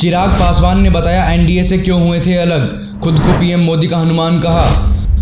चिराग पासवान ने बताया एनडीए से क्यों हुए थे अलग, खुद को पीएम मोदी का हनुमान कहा।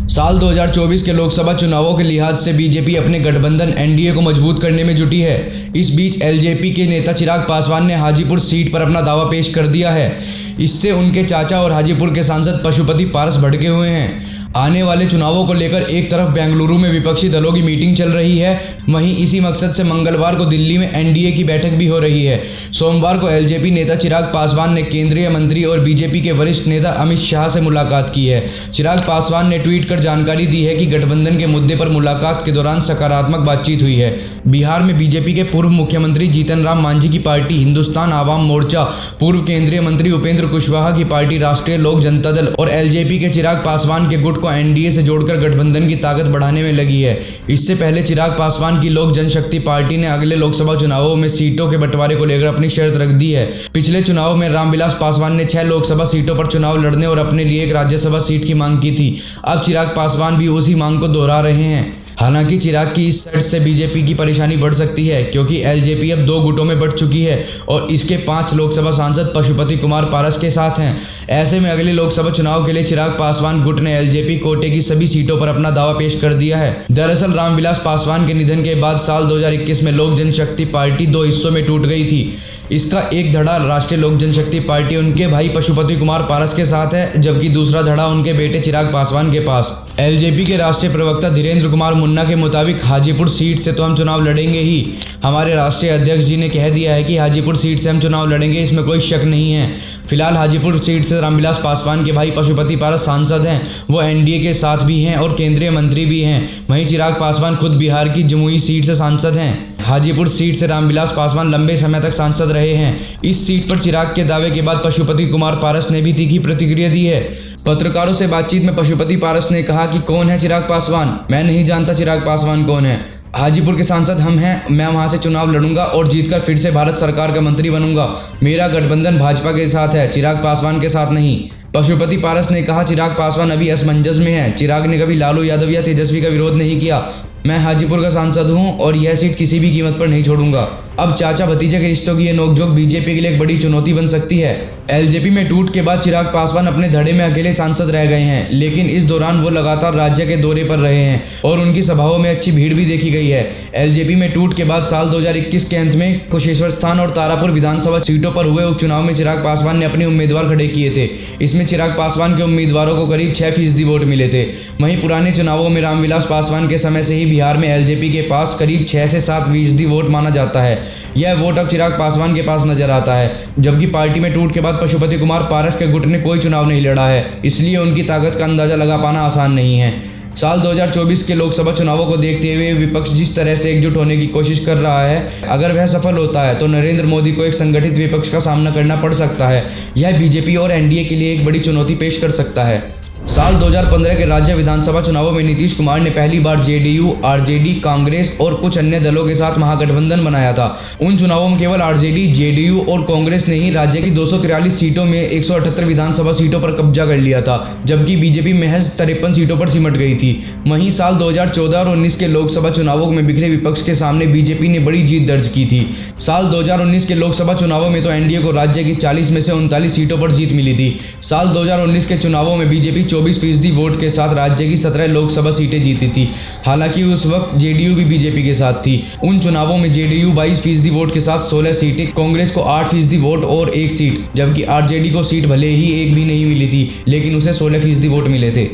साल 2024 के लोकसभा चुनावों के लिहाज से बीजेपी अपने गठबंधन एनडीए को मजबूत करने में जुटी है। इस बीच एलजेपी के नेता चिराग पासवान ने हाजीपुर सीट पर अपना दावा पेश कर दिया है। इससे उनके चाचा और हाजीपुर के सांसद पशुपति पारस भड़के हुए हैं। आने वाले चुनावों को लेकर एक तरफ बेंगलुरु में विपक्षी दलों की मीटिंग चल रही है, वहीं इसी मकसद से मंगलवार को दिल्ली में एनडीए की बैठक भी हो रही है। सोमवार को एलजेपी नेता चिराग पासवान ने केंद्रीय मंत्री और बीजेपी के वरिष्ठ नेता अमित शाह से मुलाकात की है। चिराग पासवान ने ट्वीट कर जानकारी दी है कि गठबंधन के मुद्दे पर मुलाकात के दौरान सकारात्मक बातचीत हुई है। बिहार में बीजेपी के पूर्व मुख्यमंत्री जीतन राम मांझी की पार्टी हिंदुस्तान आवाम मोर्चा, पूर्व केंद्रीय मंत्री उपेंद्र कुशवाहा की पार्टी राष्ट्रीय लोक जनता दल और एलजेपी के चिराग पासवान के गुट को एनडीए से जोड़कर गठबंधन की ताकत बढ़ाने में लगी है। इससे पहले चिराग पासवान की लोक जनशक्ति पार्टी ने अगले लोकसभा चुनावों में सीटों के बंटवारे को लेकर अपनी शर्त रख दी है। पिछले चुनाव में रामविलास पासवान ने 6 लोकसभा सीटों पर चुनाव लड़ने और अपने लिए एक राज्यसभा सीट की मांग की थी। अब चिराग पासवान भी उसी मांग को दोहरा रहे हैं। हालांकि चिराग की इस शर्त से बीजेपी की परेशानी बढ़ सकती है, क्योंकि एलजेपी अब 2 गुटों में बंट चुकी है और इसके 5 लोकसभा सांसद पशुपति कुमार पारस के साथ हैं। ऐसे में अगले लोकसभा चुनाव के लिए चिराग पासवान गुट ने एलजेपी कोटे की सभी सीटों पर अपना दावा पेश कर दिया है। दरअसल रामविलास पासवान के निधन के बाद साल 2021 में लोक जनशक्ति पार्टी 2 हिस्सों में टूट गई थी। इसका एक धड़ा राष्ट्रीय लोक जनशक्ति पार्टी उनके भाई पशुपति कुमार पारस के साथ है, जबकि दूसरा धड़ा उनके बेटे चिराग पासवान के पास। एलजेपी के राष्ट्रीय प्रवक्ता धीरेन्द्र कुमार मुन्ना के मुताबिक हाजीपुर सीट से तो हम चुनाव लड़ेंगे ही। हमारे राष्ट्रीय अध्यक्ष जी ने कह दिया है कि हाजीपुर सीट से हम चुनाव लड़ेंगे, इसमें कोई शक नहीं है। फिलहाल हाजीपुर सीट से रामविलास पासवान के भाई पशुपति पारस सांसद हैं। वो एनडीए के साथ भी हैं और केंद्रीय मंत्री भी हैं। वहीं चिराग पासवान खुद बिहार की जमुई सीट से सांसद हैं। हाजीपुर सीट से रामविलास पासवान लंबे समय तक सांसद रहे हैं। इस सीट पर चिराग के दावे के बाद पशुपति कुमार पारस ने भी तीखी प्रतिक्रिया दी है। पत्रकारों से बातचीत में पशुपति पारस ने कहा कि कौन है चिराग पासवान, मैं नहीं जानता चिराग पासवान कौन है। हाजीपुर के सांसद हम हैं, मैं वहां से चुनाव लड़ूंगा और जीतकर फिर से भारत सरकार का मंत्री बनूंगा। मेरा गठबंधन भाजपा के साथ है, चिराग पासवान के साथ नहीं। पशुपति पारस ने कहा चिराग पासवान अभी असमंजस में है। चिराग ने कभी लालू यादव या तेजस्वी का विरोध नहीं किया। मैं हाजीपुर का सांसद हूं और यह सीट किसी भी कीमत पर नहीं छोड़ूंगा। अब चाचा भतीजे के रिश्तों की ये नोकझोंक बीजेपी के लिए एक बड़ी चुनौती बन सकती है। एलजेपी में टूट के बाद चिराग पासवान अपने धड़े में अकेले सांसद रह गए हैं, लेकिन इस दौरान वो लगातार राज्य के दौरे पर रहे हैं और उनकी सभाओं में अच्छी भीड़ भी देखी गई है। एलजेपी में टूट के बाद साल 2021 के अंत में कुशेश्वर स्थान और तारापुर विधानसभा सीटों पर हुए उपचुनाव में चिराग पासवान ने अपने उम्मीदवार खड़े किए थे। इसमें चिराग पासवान के उम्मीदवारों को करीब 6% वोट मिले थे। वहीं पुराने चुनावों में रामविलास पासवान के समय से ही बिहार में एलजेपी के पास करीब 6 से 7% वोट माना जाता है। यह वोट अब चिराग पासवान के पास नजर आता है, जबकि पार्टी में टूट के बाद पशुपति कुमार पारस के गुट ने कोई चुनाव नहीं लड़ा है, इसलिए उनकी ताकत का अंदाजा लगा पाना आसान नहीं है। साल 2024 के लोकसभा चुनावों को देखते हुए विपक्ष जिस तरह से एकजुट होने की कोशिश कर रहा है, अगर वह सफल होता है तो नरेंद्र मोदी को एक संगठित विपक्ष का सामना करना पड़ सकता है। यह बीजेपी और एनडीए के लिए एक बड़ी चुनौती पेश कर सकता है। साल 2015 के राज्य विधानसभा चुनावों में नीतीश कुमार ने पहली बार जेडीयू, आरजेडी, कांग्रेस और कुछ अन्य दलों के साथ महागठबंधन बनाया था। उन चुनावों में केवल आरजेडी, जेडीयू और कांग्रेस ने ही राज्य की 243 सीटों में 178 विधानसभा सीटों पर कब्जा कर लिया था, जबकि बीजेपी महज 53 सीटों पर सिमट गई थी। वहीं साल 2014 और 19 के लोकसभा चुनावों में बिखरे विपक्ष के सामने बीजेपी ने बड़ी जीत दर्ज की थी। साल 2019 के लोकसभा चुनावों में तो एनडीए को राज्य की 40 में से 39 सीटों पर जीत मिली थी। साल 2019 के चुनावों में बीजेपी 24% वोट के साथ राज्य की 17 लोकसभा सीटें जीती थी। हालांकि उस वक्त जेडीयू भी बीजेपी के साथ थी। उन चुनावों में जेडीयू 22% वोट के साथ 16 सीटें, कांग्रेस को 8% वोट और 1 सीट, जबकि आरजेडी को सीट भले ही एक भी नहीं मिली थी, लेकिन उसे 16% वोट मिले थे।